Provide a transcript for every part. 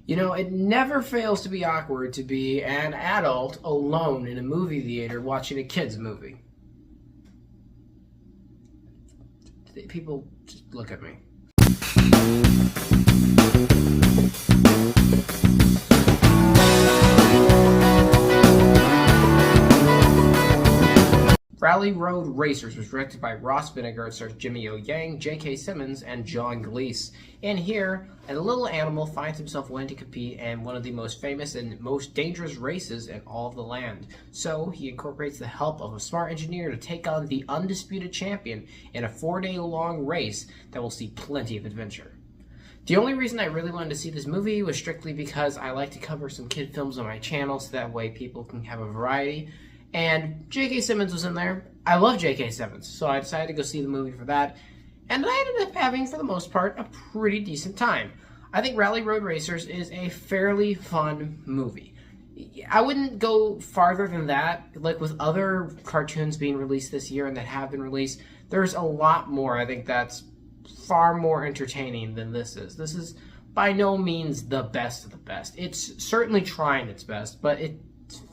You know, it never fails to be awkward to be an adult alone in a movie theater watching a kid's movie. People just look at me. Rally Road Racers was directed by Ross Vinegar. It stars Jimmy O. Yang, J.K. Simmons, and John Gleeson. In here, a little animal finds himself wanting to compete in one of the most famous and most dangerous races in all of the land. So he incorporates the help of a smart engineer to take on the undisputed champion in a 4-day-long race that will see plenty of adventure. The only reason I really wanted to see this movie was strictly because I like to cover some kid films on my channel, so that way people can have a variety. And J.K. Simmons was in there. I love J.K. Simmons, so I decided to go see the movie for that. And I ended up having, for the most part, a pretty decent time. I think Rally Road Racers is a fairly fun movie. I wouldn't go farther than that. Like with other cartoons being released this year and that have been released, there's a lot more, I think, that's far more entertaining than this is. This is by no means the best of the best. It's certainly trying its best, but it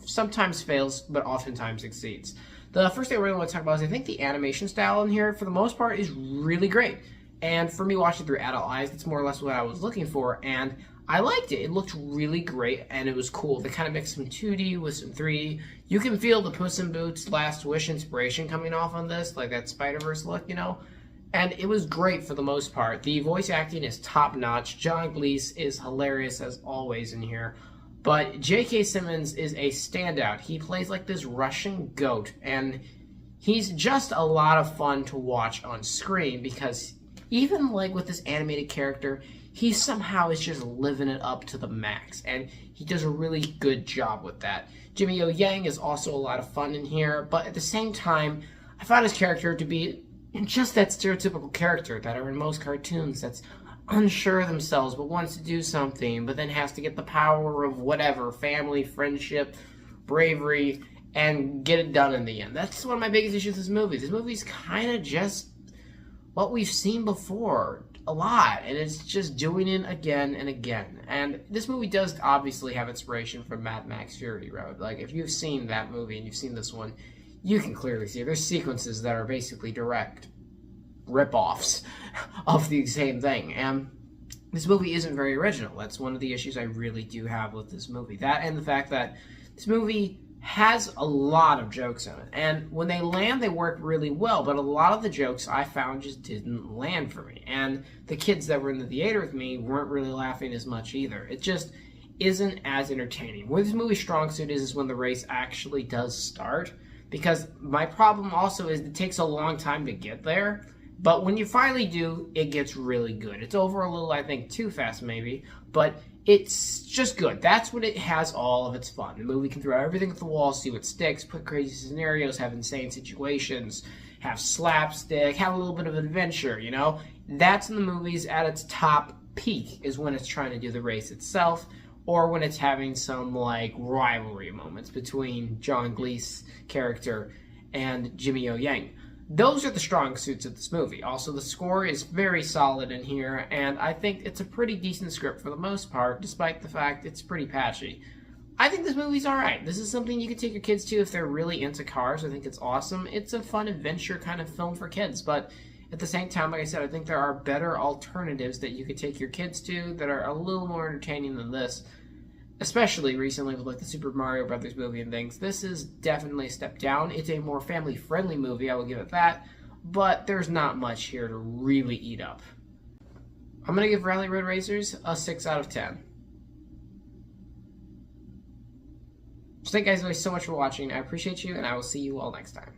sometimes fails, but oftentimes succeeds. The first thing I really want to talk about is I think the animation style in here, for the most part, is really great. And for me watching through adult eyes, that's more or less what I was looking for, and I liked it. It looked really great, and it was cool. They kind of mixed some 2D with some 3D. You can feel the Puss in Boots Last Wish inspiration coming off on this, like that Spider-Verse look, you know? And it was great for the most part. The voice acting is top-notch. John Gleeson is hilarious as always in here. But J.K. Simmons is a standout. He plays like this Russian goat, and he's just a lot of fun to watch on screen because even like with this animated character, he somehow is just living it up to the max, and he does a really good job with that. Jimmy O. Yang is also a lot of fun in here, but at the same time, I found his character to be just that stereotypical character that are in most cartoons that's unsure of themselves but wants to do something, but then has to get the power of whatever, family, friendship, bravery, and get it done in the end. That's one of my biggest issues with this movie. This movie's kind of just what we've seen before a lot, and it's just doing it again and again. And this movie does obviously have inspiration from Mad Max Fury Road. Like, if you've seen that movie and you've seen this one, you can clearly see there's sequences that are basically direct rip-offs of the same thing, and this movie isn't very original. That's one of the issues I really do have with this movie. That and the fact that this movie has a lot of jokes in it, and when they land, they work really well, but a lot of the jokes I found just didn't land for me, and the kids that were in the theater with me weren't really laughing as much either. It just isn't as entertaining. Where this movie's strong suit is when the race actually does start, because my problem also is it takes a long time to get there. But when you finally do, it gets really good. It's over a little, I think, too fast maybe, but it's just good. That's what it has all of its fun. The movie can throw everything at the wall, see what sticks, put crazy scenarios, have insane situations, have slapstick, have a little bit of adventure, you know? That's when the movie's at its top peak, is when it's trying to do the race itself, or when it's having some, like, rivalry moments between John Gleeson's character and Jimmy O. Yang. Those are the strong suits of this movie. Also, the score is very solid in here, and I think it's a pretty decent script for the most part, despite the fact it's pretty patchy. I think this movie's alright. This is something you can take your kids to if they're really into cars. I think it's awesome. It's a fun adventure kind of film for kids, but at the same time, like I said, I think there are better alternatives that you could take your kids to that are a little more entertaining than this. Especially recently with like the Super Mario Brothers movie and things. This is definitely a step down. It's a more family-friendly movie, I will give it that, but there's not much here to really eat up. I'm going to give Rally Road Racers a 6 out of 10. So thank you guys so much for watching. I appreciate you, and I will see you all next time.